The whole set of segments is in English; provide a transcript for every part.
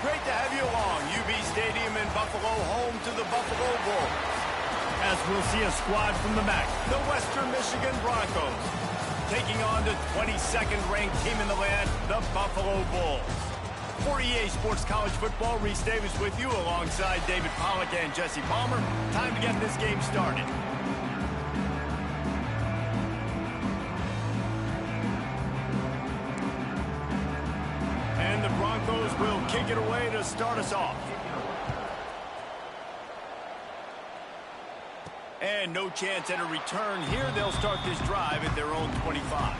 Great to have you along. UB Stadium in Buffalo, home to the Buffalo Bulls. As we'll see a squad from the back. The Western Michigan Broncos taking on the 22nd ranked team in the land, the Buffalo Bulls. For EA Sports College Football, Reese Davis with you alongside David Pollack and Jesse Palmer. Time to get this game started. And the Broncos will kick it away to start us off. And no chance at a return here. They'll start this drive at their own 25.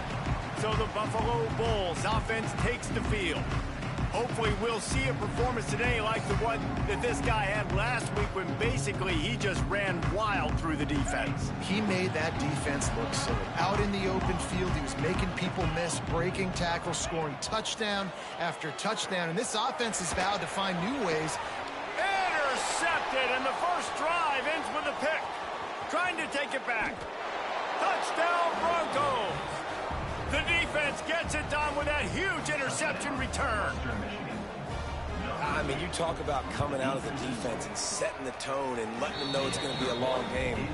So the Buffalo Bulls offense takes the field. Hopefully we'll see a performance today like the one that this guy had last week when basically he just ran wild through the defense. He made that defense look silly. Out in the open field, he was making people miss, breaking tackles, scoring touchdown after touchdown. And this offense is vowed to find new ways. Intercepted, and the first drive ends with a pick. Trying to take it back. Touchdown, Broncos. The defense gets it done with that huge interception return. I mean, you talk about coming out of the defense and setting the tone and letting them know it's going to be a long game.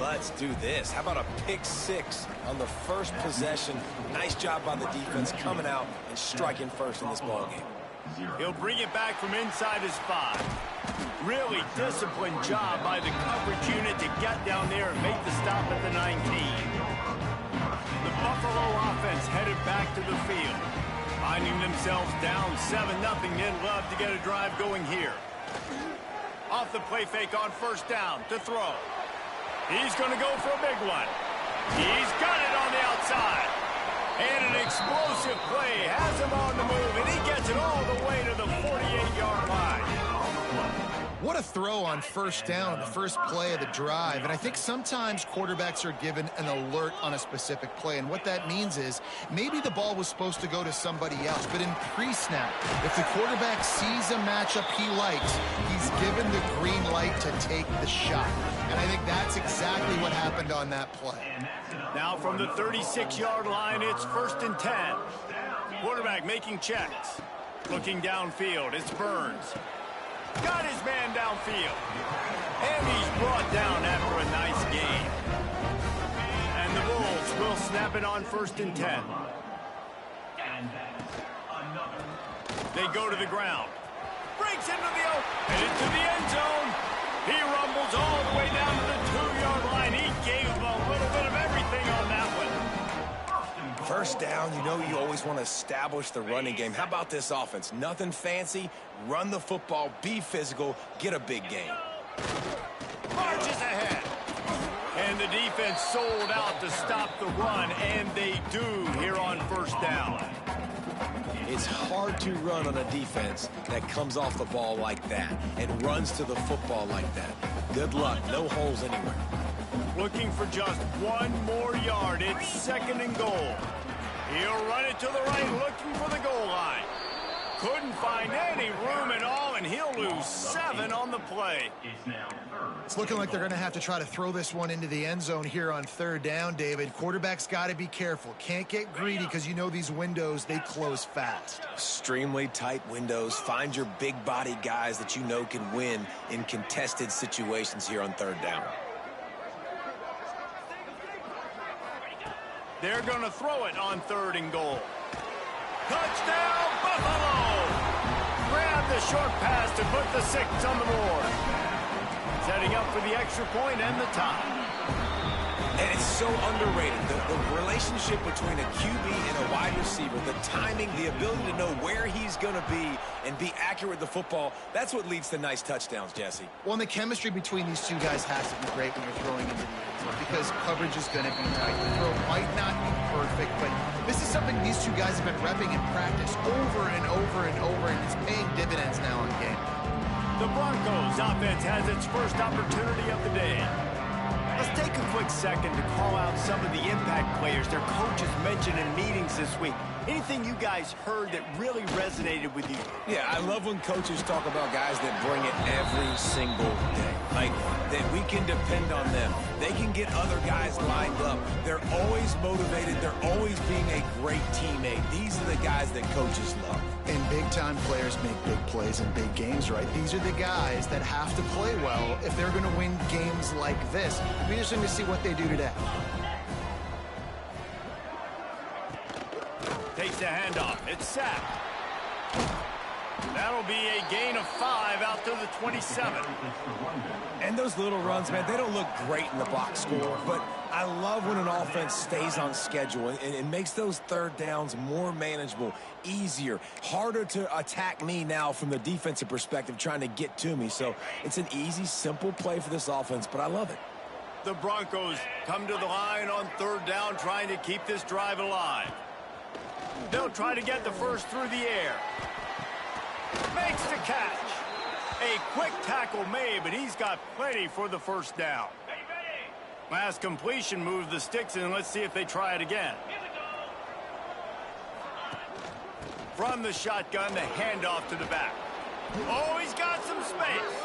Let's do this. How about a pick six on the first possession? Nice job by the defense coming out and striking first in this ballgame. He'll bring it back from inside his 5. Really disciplined job by the coverage unit to get down there and make the stop at the 19. The Buffalo offense headed back to the field. Finding themselves down 7-0, they'd love to get a drive going here. Off the play fake on first down to throw. He's going to go for a big one. He's got it on the outside. And an explosive play has him on the move, and he gets it all the way to the 48-yard line. What a throw on first down, the first play of the drive. And I think sometimes quarterbacks are given an alert on a specific play. And what that means is maybe the ball was supposed to go to somebody else. But in pre-snap, if the quarterback sees a matchup he likes, he's given the green light to take the shot. And I think that's exactly what happened on that play. Now from the 36-yard line, it's 1st and 10. Quarterback making checks. Looking downfield, it's Burns. Got his man downfield. And he's brought down after a nice gain. And the Bulls will snap it on 1st and 10. They go to the ground. Breaks into the open. And into the end zone. He rumbles all the way down to the 2-yard line. He gave him a little bit of everything on that one. First down, you know you always want to establish the running game. How about this offense? Nothing fancy. Run the football, be physical, get a big gain. Marches ahead. And the defense sold out to stop the run, and they do here on first down. It's hard to run on a defense that comes off the ball like that and runs to the football like that. Good luck. No holes anywhere. Looking for just one more yard. It's 2nd and goal. He'll run it to the right, looking for the goal line. Couldn't find any room at all, and he'll lose 7 on the play. It's looking like they're going to have to try to throw this one into the end zone here on 3rd down, David. Quarterback's got to be careful. Can't get greedy because you know these windows, they close fast. Extremely tight windows. Find your big body guys that you know can win in contested situations here on 3rd down. They're going to throw it on 3rd and goal. Touchdown, Buffalo! Grab the short pass to put the 6 on the board. Setting up for the extra point and the tie. And it's so underrated. The relationship between a QB and a wide receiver, the timing, the ability to know where he's going to be and be accurate with the football, that's what leads to nice touchdowns, Jesse. Well, and the chemistry between these two guys has to be great when you're throwing into the end zone because coverage is going to be tight. The throw might not be perfect, but this is something these two guys have been repping in practice over and over and over, and it's paying dividends now in the game. The Broncos offense has its first opportunity of the day. A take a quick second to call out some of the impact players their coaches mentioned in meetings this week. Anything you guys heard that really resonated with you? Yeah, I love when coaches talk about guys that bring it every single day. Like, that we can depend on them. They can get other guys lined up. They're always motivated. They're always being a great teammate. These are the guys that coaches love. And big-time players make big plays in big games, right? These are the guys that have to play well if they're going to win games like this. It'll be interesting to see what they do today. Takes the handoff. It's sacked. That'll be a gain of 5 out to the 27. And those little runs, man, they don't look great in the box score, but I love when an offense stays on schedule and makes those third downs more manageable, easier, harder to attack me now from the defensive perspective trying to get to me. So it's an easy, simple play for this offense, but I love it. The Broncos come to the line on third down, trying to keep this drive alive. They'll try to get the first through the air. Makes the catch. A quick tackle made, but he's got plenty for the first down. Last completion moves the sticks, and let's see if they try it again. From the shotgun, the handoff to the back. Oh, he's got some space.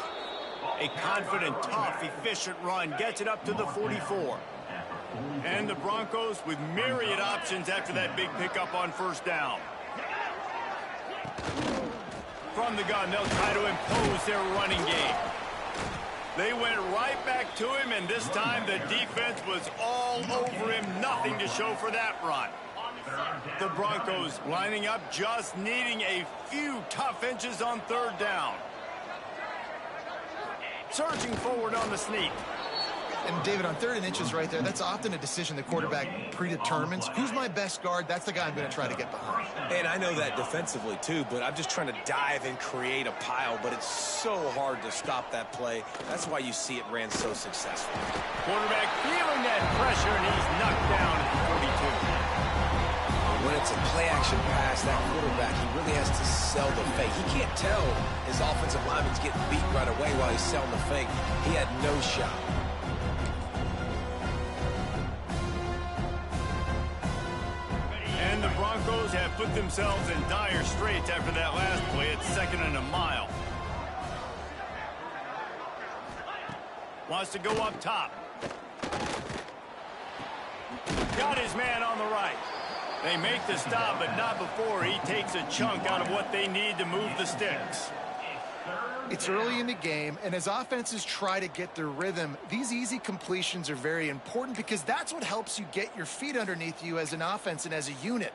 A confident, tough, efficient run gets it up to the 44. And the Broncos with myriad options after that big pickup on first down. From the gun, they'll try to impose their running game. They went right back to him, and this time the defense was all over him. Nothing to show for that run. The Broncos lining up, just needing a few tough inches on third down. Surging forward on the sneak. And, David, on 3rd and inches right there, that's often a decision the quarterback predetermines. Who's my best guard? That's the guy I'm going to try to get behind. And I know that defensively, too, but I'm just trying to dive and create a pile, but it's so hard to stop that play. That's why you see it ran so successful. Quarterback feeling that pressure, and he's knocked down at 42. When it's a play-action pass, that quarterback, he really has to sell the fake. He can't tell his offensive lineman's getting beat right away while he's selling the fake. He had no shot. And the Broncos have put themselves in dire straits after that last play. It's 2nd and a mile. Wants to go up top. Got his man on the right. They make the stop, but not before he takes a chunk out of what they need to move the sticks. It's early in the game, and as offenses try to get their rhythm, these easy completions are very important because that's what helps you get your feet underneath you as an offense and as a unit.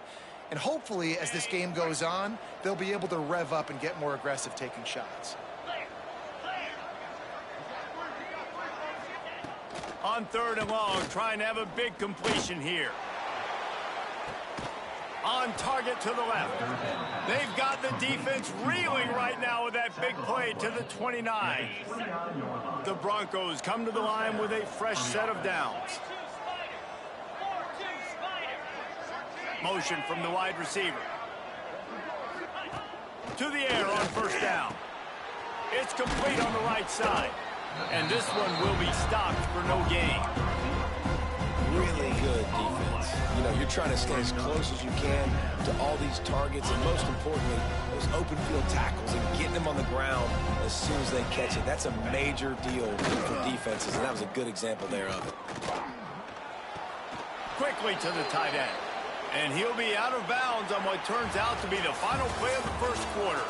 And hopefully, as this game goes on, they'll be able to rev up and get more aggressive taking shots. On 3rd and long, trying to have a big completion here. On target to the left. They've got the defense reeling right now with that big play to the 29. The Broncos come to the line with a fresh set of downs. Motion from the wide receiver. To the air on first down. It's complete on the right side. And this one will be stopped for no gain. Really good defense. You know, you're trying to stay as close as you can to all these targets, and most importantly, those open field tackles and getting them on the ground as soon as they catch it. That's a major deal for defenses, and that was a good example there of it. Quickly to the tight end. And he'll be out of bounds on what turns out to be the final play of the first quarter.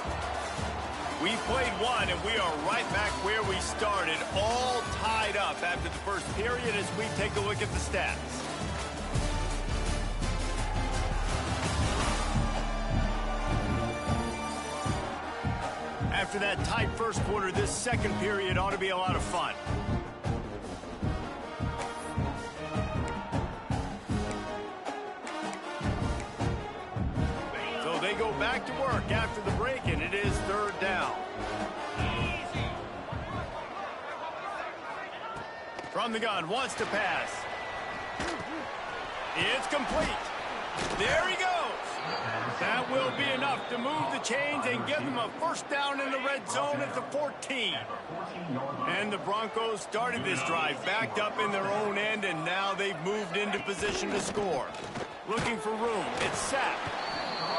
We played one, and we are right back where we started, all tied up after the first period as we take a look at the stats. After that tight first quarter, this second period ought to be a lot of fun. So they go back to work after the break, and it is 3rd down. From the gun, wants to pass. It's complete. There he goes. That will be enough to move the chains and give them a first down in the red zone at the 14. And the Broncos started this drive backed up in their own end, and now they've moved into position to score. Looking for room. It's Sapp.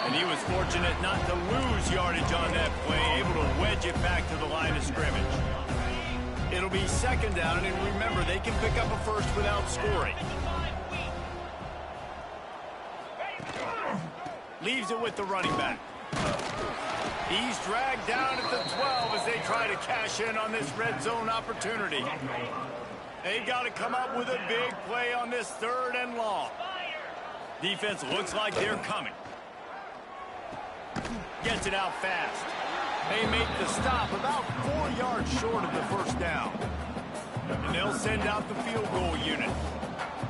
And he was fortunate not to lose yardage on that play, able to wedge it back to the line of scrimmage. It'll be second down, and remember, they can pick up a first without scoring. Leaves it with the running back. He's dragged down at the 12 as they try to cash in on this red zone opportunity. They've got to come up with a big play on this 3rd and long. Defense looks like they're coming. Gets it out fast. They make the stop about 4 yards short of the first down. And they'll send out the field goal unit.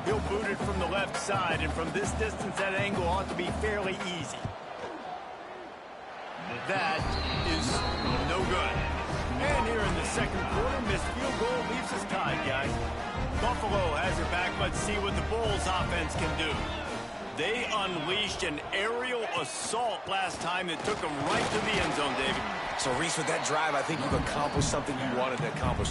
He'll boot it from the left side, and from this distance, that angle ought to be fairly easy. That is no good. And here in the second quarter, missed field goal leaves us tied, guys. Buffalo has it back. Let's see what the Bulls offense can do. They unleashed an aerial assault last time that took them right to the end zone, David. So, Reese, with that drive, I think you've accomplished something you wanted to accomplish.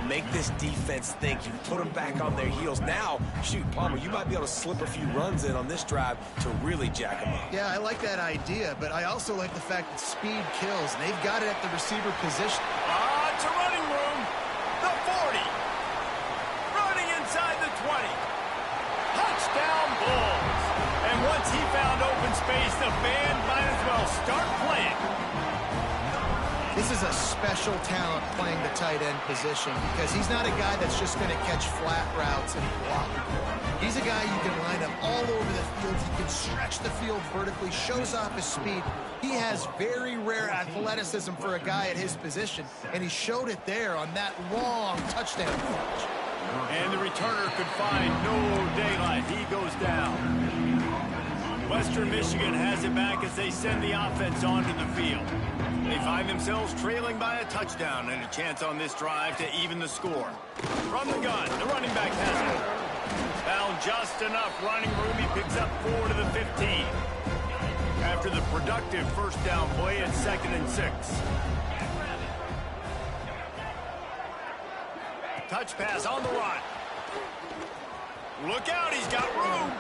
Make this defense think. You put them back on their heels. Now, shoot, Palmer, you might be able to slip a few runs in on this drive to really jack them up. Yeah, I like that idea, but I also like the fact that speed kills, and they've got it at the receiver position. It's a running room. The 40. Running inside the 20. Touchdown, Bulls. And once he found open space, the band might as well start playing. This is a special talent playing the tight end position because he's not a guy that's just going to catch flat routes and block. He's a guy you can line up all over the field. He can stretch the field vertically, shows off his speed. He has very rare athleticism for a guy at his position, and he showed it there on that long touchdown catch. And the returner could find no daylight. He goes down. Western Michigan has it back as they send the offense onto the field. They find themselves trailing by a touchdown and a chance on this drive to even the score. From the gun, the running back has it. Found just enough running room. He picks up 4 to the 15. After the productive first down play, it's 2nd and 6. Touch pass on the run. Look out, he's got room.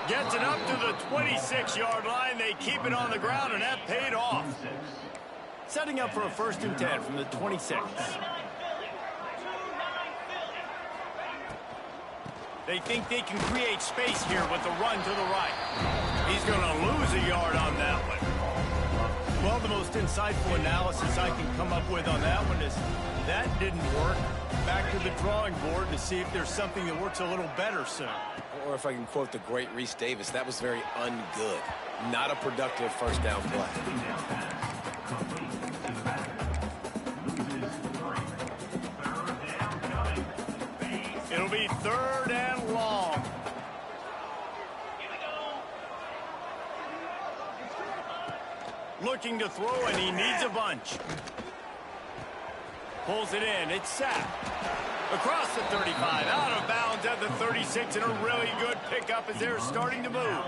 Gets it up to the 26-yard line. They keep it on the ground, and that paid off. Setting up for a 1st and 10 from the 26. They think they can create space here with the run to the right. He's going to lose a yard on that one. Well, the most insightful analysis I can come up with on that one is that didn't work. Back to the drawing board to see if there's something that works a little better soon. Or if I can quote the great Reese Davis, that was very ungood. Not a productive first down play. It'll be 3rd and long. Looking to throw, and he needs a bunch. Pulls it in. It's Sapp. Across the 35, out of bounds at the 36, and a really good pickup as they're starting to move.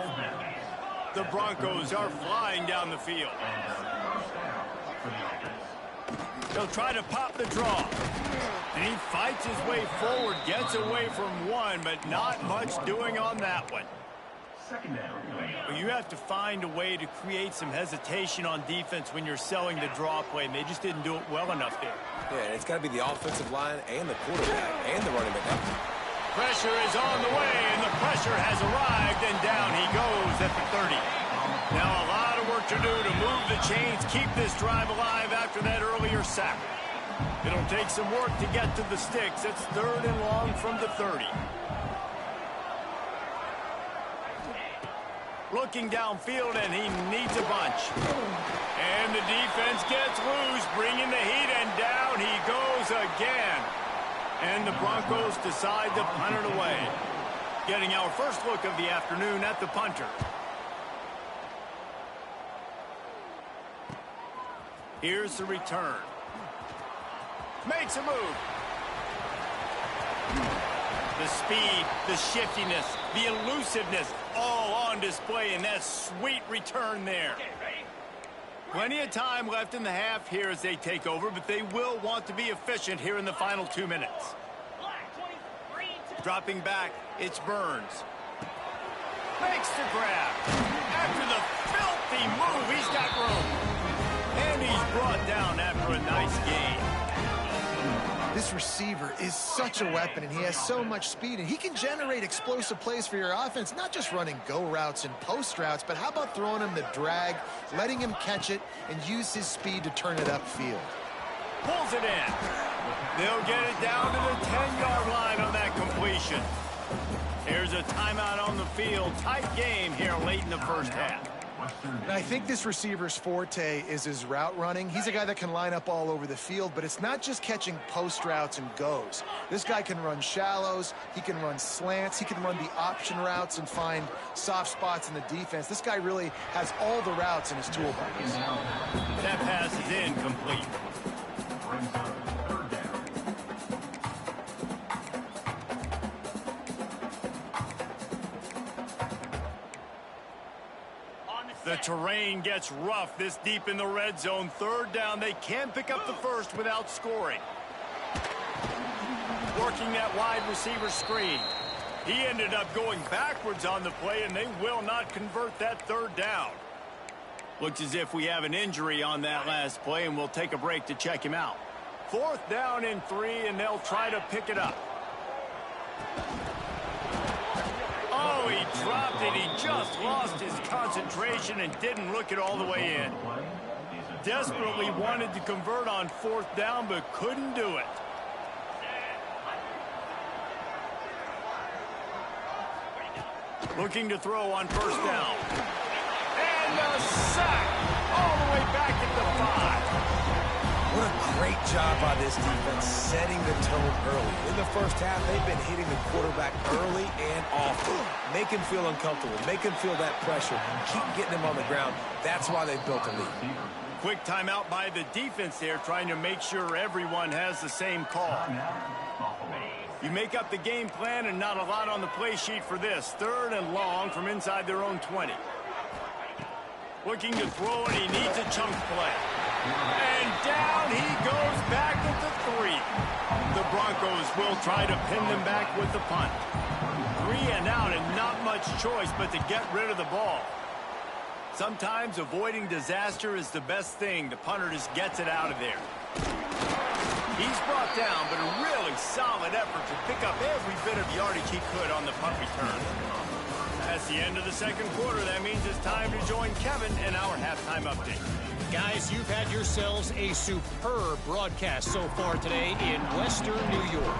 The Broncos are flying down the field. They'll try to pop the draw. And he fights his way forward, gets away from one, but not much doing on that one. Well, you have to find a way to create some hesitation on defense when you're selling the draw play, and they just didn't do it well enough there. Yeah, it's got to be the offensive line and the quarterback and the running back. Pressure is on the way, and the pressure has arrived, and down he goes at the 30. Now a lot of work to do to move the chains, keep this drive alive after that earlier sack. It'll take some work to get to the sticks. It's 3rd and long from the 30. Looking downfield, and he needs a bunch. And the defense gets loose, bringing the heat, and down he goes again. And the Broncos decide to punt it away. Getting our first look of the afternoon at the punter. Here's the return. Makes a move. The speed, the shiftiness, the elusiveness, all on display in that sweet return there. Plenty of time left in the half here as they take over, but they will want to be efficient here in the final 2 minutes. Dropping back, it's Burns. Makes the grab. After the filthy move, he's got room. And he's brought down after a nice gain. This receiver is such a weapon, and he has so much speed, and he can generate explosive plays for your offense, not just running go routes and post routes, but how about throwing him the drag, letting him catch it, and use his speed to turn it upfield. Pulls it in. They'll get it down to the 10-yard line on that completion. Here's a timeout on the field. Tight game here late in the first half. And I think this receiver's forte is his route running. He's a guy that can line up all over the field, but it's not just catching post routes and goes. This guy can run shallows, he can run slants, he can run the option routes and find soft spots in the defense. This guy really has all the routes in his toolbox. That pass is incomplete. The terrain gets rough this deep in the red zone. Third down, they can pick up the first without scoring. Working that wide receiver screen. He ended up going backwards on the play, and they will not convert that third down. Looks as if we have an injury on that last play, and we'll take a break to check him out. Fourth down and 3, and they'll try to pick it up. Oh, he dropped it. He just lost his concentration and didn't look it all the way in. Desperately wanted to convert on fourth down, but couldn't do it. Looking to throw on first down. And a sack all the way back at the 5. What a great job by this defense setting the tone early. In the first half, they've been hitting the quarterback early and often. Make him feel uncomfortable. Make him feel that pressure. Keep getting him on the ground. That's why they built a lead. Quick timeout by the defense there, trying to make sure everyone has the same call. You make up the game plan and not a lot on the play sheet for this. Third and long from inside their own 20. Looking to throw, and he needs a chunk play. And down he goes back at the 3. The Broncos will try to pin them back with the punt. 3 and out, and not much choice but to get rid of the ball. Sometimes avoiding disaster is the best thing. The punter just gets it out of there. He's brought down, but a really solid effort to pick up every bit of yardage he could on the punt return. That's the end of the second quarter. That means it's time to join Kevin in our halftime update. Guys, you've had yourselves a superb broadcast so far today in Western New York.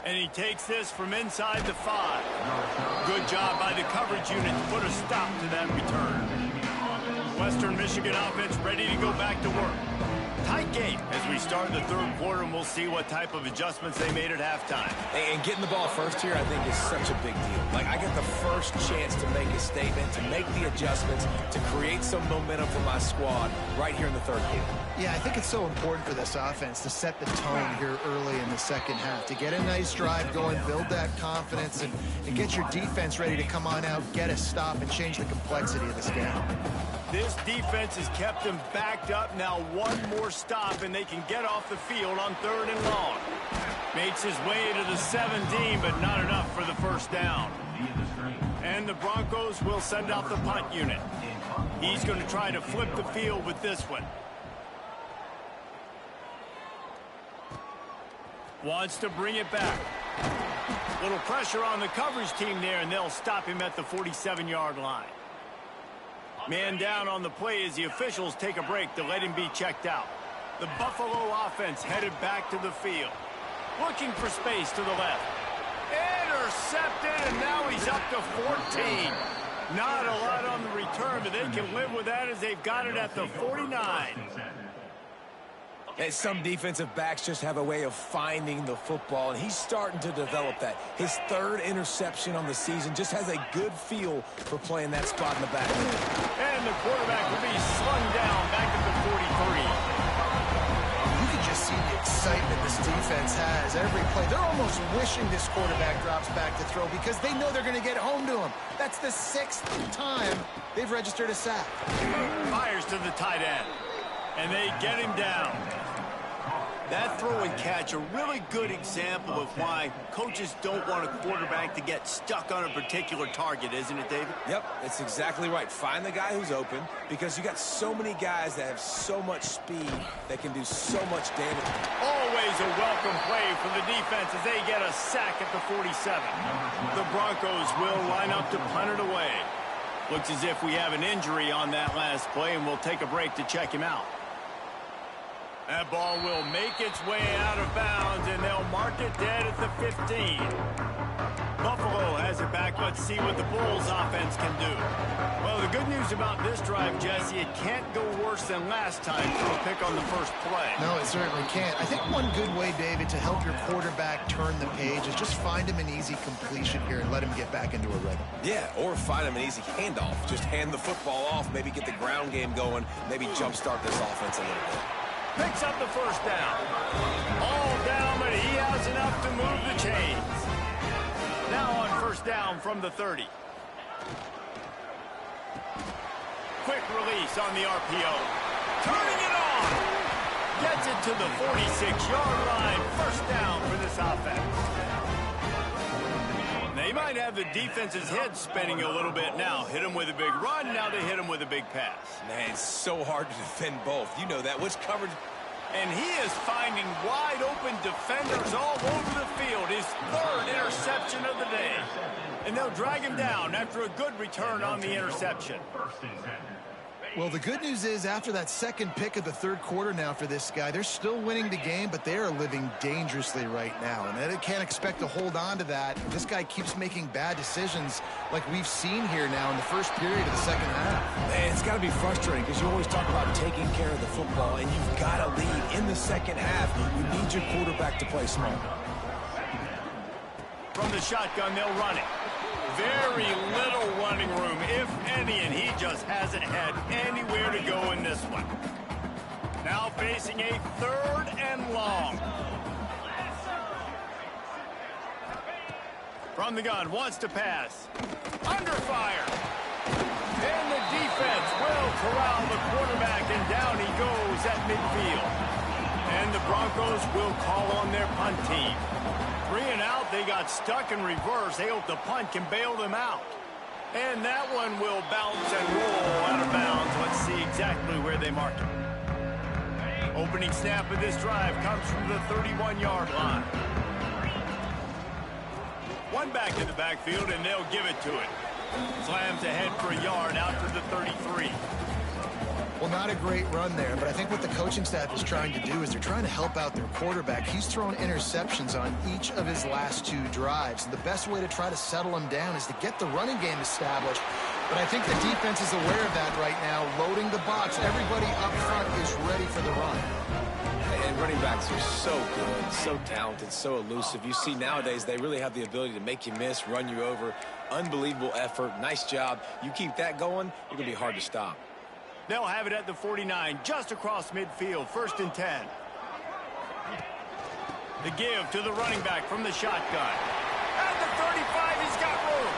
And he takes this from inside the 5. Good job by the coverage unit to put a stop to that return. Western Michigan offense ready to go back to work. Tight game as we start the third quarter, and we'll see what type of adjustments they made at halftime. And getting the ball first here, I think, is such a big deal. Like, I get the first chance to make a statement, to make the adjustments, to create some momentum for my squad right here in the third quarter. Yeah, I think it's so important for this offense to set the tone here early in the second half, to get a nice drive going, build that confidence, and get your defense ready to come on out, get a stop, and change the complexity of this game. This defense has kept them backed up. Now one more stop, and they can get off the field on third and long. Makes his way to the 17, but not enough for the first down. And the Broncos will send out the punt unit. He's going to try to flip the field with this one. Wants to bring it back. Little pressure on the coverage team there, and they'll stop him at the 47-yard line. Man down on the play as the officials take a break to let him be checked out. The Buffalo offense headed back to the field. Looking for space to the left. Intercepted, and now he's up to 14. Not a lot on the return, but they can live with that as they've got it at the 49. And some defensive backs just have a way of finding the football, and he's starting to develop that. His third interception on the season, just has a good feel for playing that spot in the back. And the quarterback will be slung down back at the 43. defense has every play. They're almost wishing this quarterback drops back to throw because they know they're going to get home to him. That's the 6th time they've registered a sack. Fires to the tight end, and they get him down. That throw and catch, a really good example of why coaches don't want a quarterback to get stuck on a particular target, isn't it, David? Yep, that's exactly right. Find the guy who's open, because you got so many guys that have so much speed that can do so much damage. Always a welcome play for the defense as they get a sack at the 47. The Broncos will line up to punt it away. Looks as if we have an injury on that last play, and we'll take a break to check him out. That ball will make its way out of bounds, and they'll mark it dead at the 15. Buffalo has it back. Let's see what the Bulls offense can do. Well, the good news about this drive, Jesse, it can't go worse than last time for a pick on the first play. No, it certainly can't. I think one good way, David, to help your quarterback turn the page is just find him an easy completion here and let him get back into a rhythm. Yeah, or find him an easy handoff. Just hand the football off, maybe get the ground game going, maybe jumpstart this offense a little bit. Picks up the first down. All down, but he has enough to move the chains. Now on first down from the 30. Quick release on the RPO. Turning it on. Gets it to the 46-yard line. First down for this offense. They might have the defense's head spinning a little bit now. Hit him with a big run, now they hit him with a big pass. Man, it's so hard to defend both. You know that. Which coverage? And he is finding wide open defenders all over the field. His 3rd interception of the day. And they'll drag him down after a good return on the interception. Well, the good news is after that second pick of the 3rd quarter now for this guy, they're still winning the game, but they are living dangerously right now. And they can't expect to hold on to that. This guy keeps making bad decisions like we've seen here now in the first period of the second half. Man, it's got to be frustrating because you always talk about taking care of the football, and you've got to lead in the second half. You need your quarterback to play smart. From the shotgun, they'll run it. Very little running room, if any, and he just hasn't had anywhere to go in this one. Now facing a 3rd and long. From the gun, wants to pass. Under fire. And the defense will corral the quarterback, and down he goes at midfield. And the Broncos will call on their punt team. 3 and out, they got stuck in reverse. They hope the punt can bail them out. And that one will bounce and roll out of bounds. Let's see exactly where they mark it. Opening snap of this drive comes from the 31-yard line. One back in the backfield, and they'll give it to it. Slams ahead for a yard out to the 33. Well, not a great run there, but I think what the coaching staff is trying to do is they're trying to help out their quarterback. He's thrown interceptions on each of his last 2 drives. And the best way to try to settle him down is to get the running game established. But I think the defense is aware of that right now, loading the box. Everybody up front is ready for the run. And running backs are so good, so talented, so elusive. You see nowadays they really have the ability to make you miss, run you over. Unbelievable effort. Nice job. You keep that going, you're going to be hard to stop. They'll have it at the 49, just across midfield, 1st and 10. The give to the running back from the shotgun. At the 35, he's got room.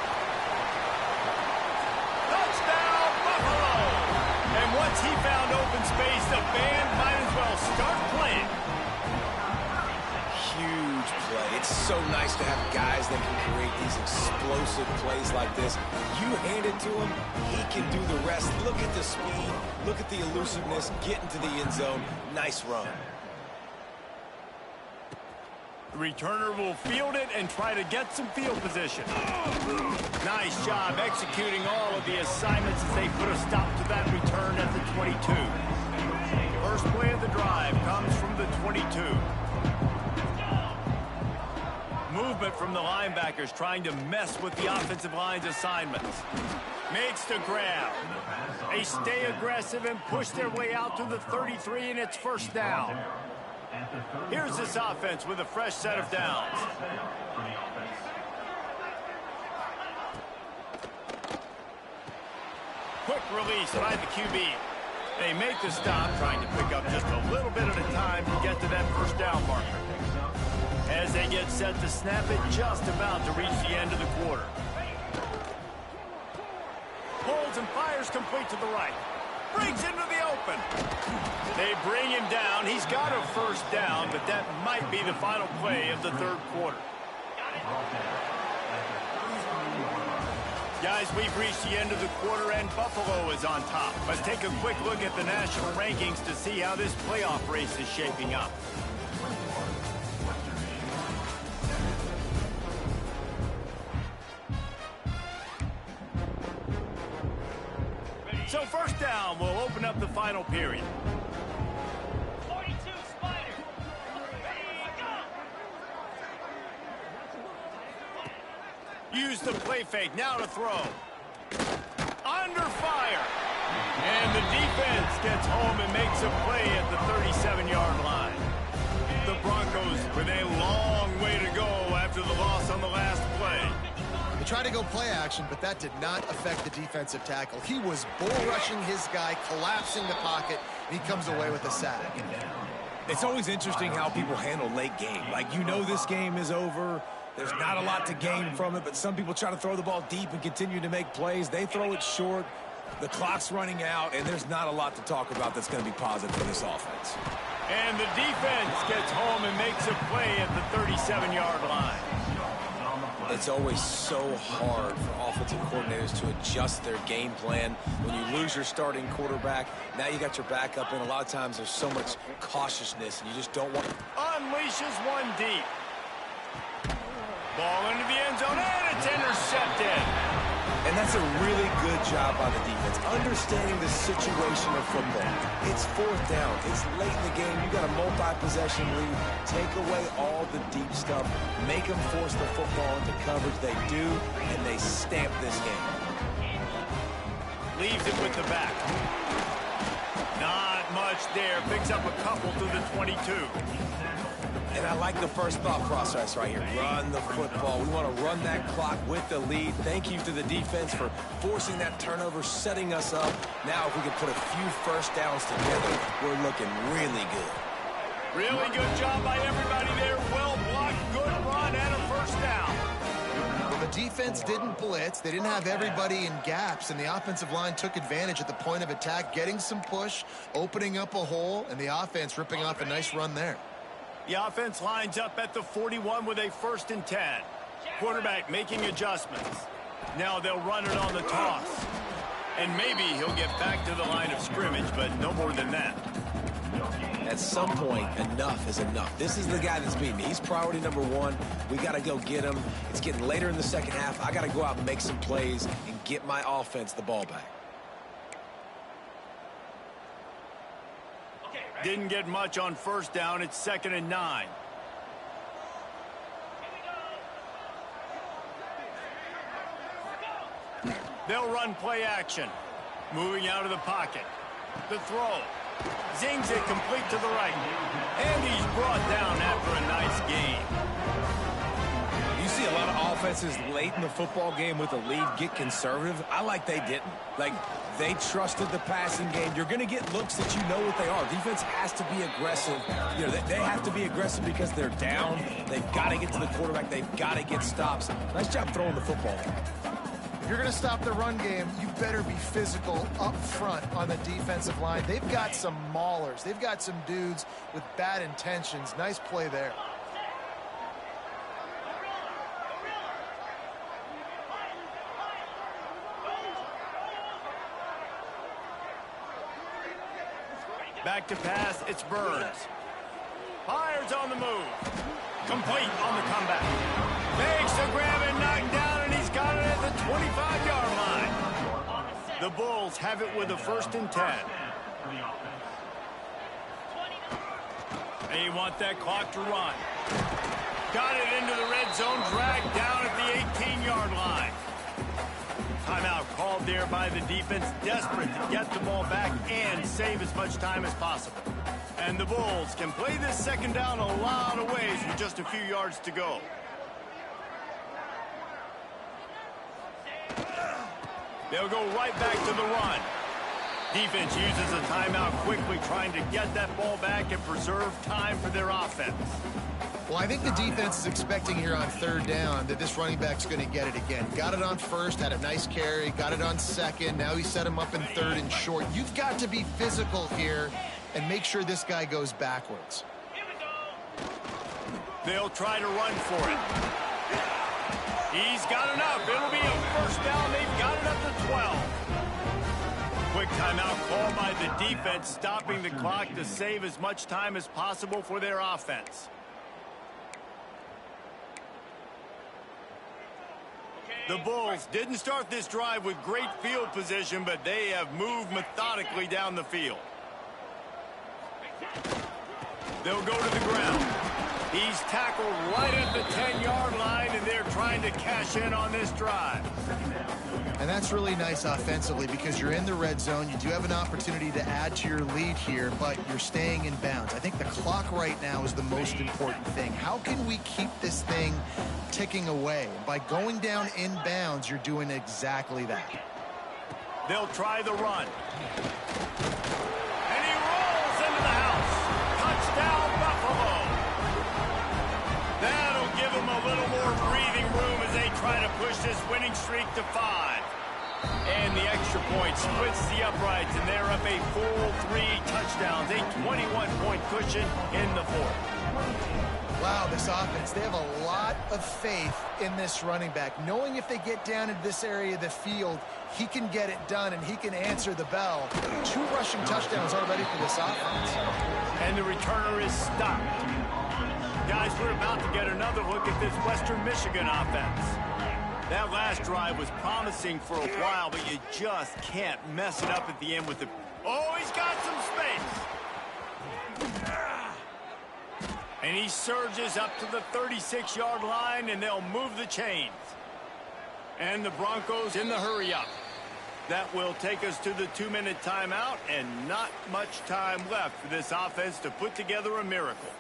Touchdown, Buffalo! And once he found open space, the band might as well start playing. Huge play. It's so nice to have guys that can create these explosive plays like this. You hand it to him, he can do the rest. Look at the speed. Look at the elusiveness. Get into the end zone. Nice run. The returner will field it and try to get some field position. Nice job executing all of the assignments as they put a stop to that return at the 22. First play of the drive comes from the 22. Movement from the linebackers trying to mess with the offensive line's assignments. Makes the grab. They stay aggressive and push their way out to the 33, and it's first down. Here's this offense with a fresh set of downs. Quick release by the QB. They make the stop, trying to pick up just a little bit at a time to get to that first down marker. gets set to snap it, just about to reach the end of the quarter. Pulls and fires complete to the right. Brings into the open. They bring him down. He's got a first down, but that might be the final play of the third quarter. Guys, we've reached the end of the quarter, and Buffalo is on top. Let's take a quick look at the national rankings to see how this playoff race is shaping up. So first down, we'll open up the final period. 42 Spider. Ready, go. Use the play fake, now to throw. Under fire. And the defense gets home and makes a play at the 37-yard line. The Broncos with a long way to go after the loss on the last play. They tried to go play action, but that did not affect the defensive tackle. He was bull rushing his guy, collapsing the pocket, and he comes away with a sack. It's always interesting how people handle late game. Like, you know this game is over. There's not a lot to gain from it, but some people try to throw the ball deep and continue to make plays. They throw it short. The clock's running out, and there's not a lot to talk about that's going to be positive for this offense. And the defense gets home and makes a play at the 37-yard line. It's always so hard for offensive coordinators to adjust their game plan. When you lose your starting quarterback, now you got your backup in. A lot of times there's so much cautiousness, and you just don't want... Unleashes one deep. Ball into the end zone, and it's intercepted. And that's a really good job by the defense, understanding the situation of football. It's fourth down. It's late in the game. You got a multi-possession lead. Take away all the deep stuff. Make them force the football into coverage. They do, and they stamp this game. Leaves it with the back. Not much there. Picks up a couple to the 22. And I like the first thought process right here. Run the football. We want to run that clock with the lead. Thank you to the defense for forcing that turnover, setting us up. Now, if we can put a few first downs together, we're looking really good. Really good job by everybody there. Well blocked, good run, and a first down. Well, the defense didn't blitz. They didn't have everybody in gaps, and the offensive line took advantage at the point of attack, getting some push, opening up a hole, and the offense ripping off a nice run there. The offense lines up at the 41 with a 1st and 10. Quarterback making adjustments. Now they'll run it on the toss. And maybe he'll get back to the line of scrimmage, but no more than that. At some point, enough is enough. This is the guy that's beating me. He's priority number one. We got to go get him. It's getting later in the second half. I got to go out and make some plays and get my offense the ball back. Didn't get much on first down. It's 2nd and 9. They'll run play action. Moving out of the pocket. The throw. Zings it complete to the right. And he's brought down after a nice gain. You see a lot of offenses late in the football game with a lead get conservative. I like they didn't. Like, they trusted the passing game. You're going to get looks that you know what they are. Defense has to be aggressive. You know, they have to be aggressive because they're down. They've got to get to the quarterback. They've got to get stops. Nice job throwing the football. If you're going to stop the run game, you better be physical up front on the defensive line. They've got some maulers. They've got some dudes with bad intentions. Nice play there. Back to pass, it's Burns. Fires on the move. Complete on the comeback. Fakes the grab and knocked down, and he's got it at the 25-yard line. The Bulls have it with a 1st and 10. They want that clock to run. Got it into the red zone, dragged down at the 18-yard line. Timeout called there by the defense, desperate to get the ball back and save as much time as possible. And the Bulls can play this second down a lot of ways with just a few yards to go. They'll go right back to the run. Defense uses a timeout quickly, trying to get that ball back and preserve time for their offense. Well, I think the defense is expecting here on third down that this running back's going to get it again. Got it on first, had a nice carry, got it on second. Now he set him up in third and short. You've got to be physical here and make sure this guy goes backwards. They'll try to run for it. He's got enough. It'll be a first down. They've got it up to 12. Quick timeout called by the defense, stopping the clock to save as much time as possible for their offense. The Bulls didn't start this drive with great field position, but they have moved methodically down the field. They'll go to the ground. He's tackled right at the 10-yard line, and they're trying to cash in on this drive. And that's really nice offensively because you're in the red zone. You do have an opportunity to add to your lead here, but you're staying in bounds. I think the clock right now is the most important thing. How can we keep this thing ticking away? By going down in bounds, you're doing exactly that. They'll try the run. And he rolls into the house. Touchdown, Buffalo. That'll give them a little more breathing room as they try to push this winning streak to 5. And the extra point splits the uprights, and they're up a full 3 touchdowns, a 21-point cushion in the fourth. Wow, this offense, they have a lot of faith in this running back. Knowing if they get down into this area of the field, he can get it done and he can answer the bell. 2 rushing touchdowns already for this offense. And the returner is stopped. Guys, we're about to get another look at this Western Michigan offense. That last drive was promising for a while, but you just can't mess it up at the end with the... Oh, he's got some space. And he surges up to the 36-yard line, and they'll move the chains. And the Broncos in the hurry-up. That will take us to the 2-minute timeout, and not much time left for this offense to put together a miracle.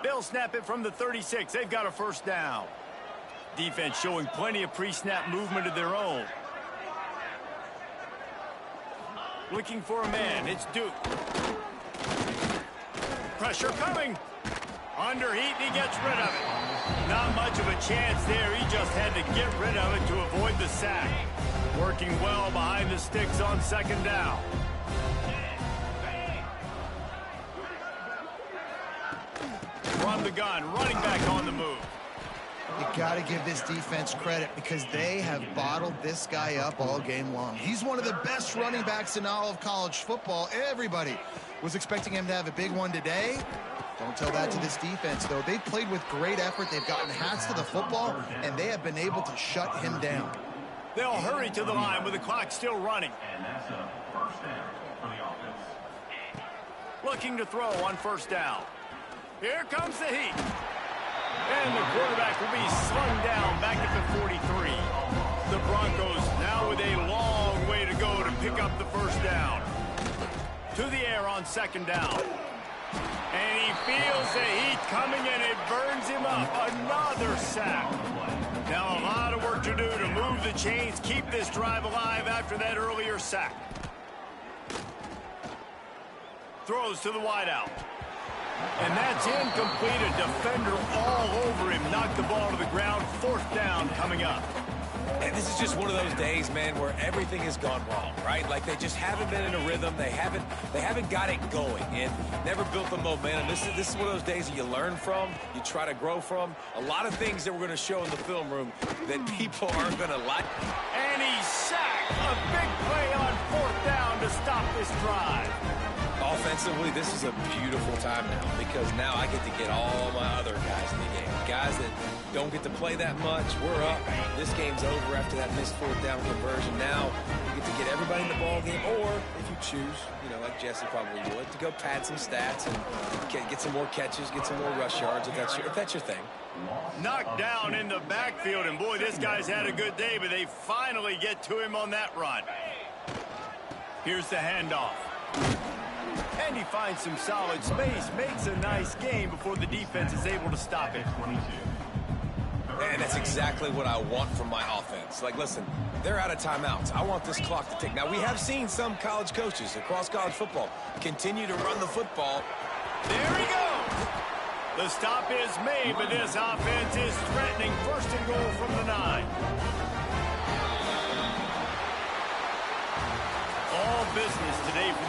They'll snap it from the 36. They've got a first down. Defense showing plenty of pre-snap movement of their own. Looking for a man. It's Duke. Pressure coming. Under heat, and he gets rid of it. Not much of a chance there. He just had to get rid of it to avoid the sack. Working well behind the sticks on second down. From the gun, running back on the move. You got to give this defense credit because they have bottled this guy up all game long. He's one of the best running backs in all of college football. Everybody was expecting him to have a big one today. Don't tell that to this defense, though. They've played with great effort. They've gotten hats to the football, and they have been able to shut him down. They'll hurry to the line with the clock still running. Looking to throw on first down. Here comes the heat. And the quarterback will be slung down back at the 43. The Broncos now with a long way to go to pick up the first down. To the air on second down. And he feels the heat coming, and it burns him up. Another sack. Now a lot of work to do to move the chains, keep this drive alive after that earlier sack. Throws to the wideout. And that's incomplete. A defender all over him. Knocked the ball to the ground. Fourth down coming up. And this is just one of those days, man, where everything has gone wrong, right? Like they just haven't been in a rhythm. They haven't got it going and never built the momentum. This is one of those days that you learn from, you try to grow from. A lot of things that we're going to show in the film room that people aren't going to like. And he's sacked. A big play on fourth down to stop this drive. Offensively, this is a beautiful time now because now I get to get all my other guys in the game. Guys that don't get to play that much, we're up. This game's over after that missed fourth down conversion. Now you get to get everybody in the ball game, or if you choose, like Jesse probably would, to go pad some stats and get some more catches, get some more rush yards if that's your thing. Knocked down in the backfield, and boy, this guy's had a good day, but they finally get to him on that run. Here's the handoff. And he finds some solid space, makes a nice game before the defense is able to stop it. And that's exactly what I want from my offense. Like, listen, they're out of timeouts. I want this clock to tick. Now, we have seen some college coaches across college football continue to run the football There he goes. The stop is made, but this offense is threatening. First and goal from the 9. All business today for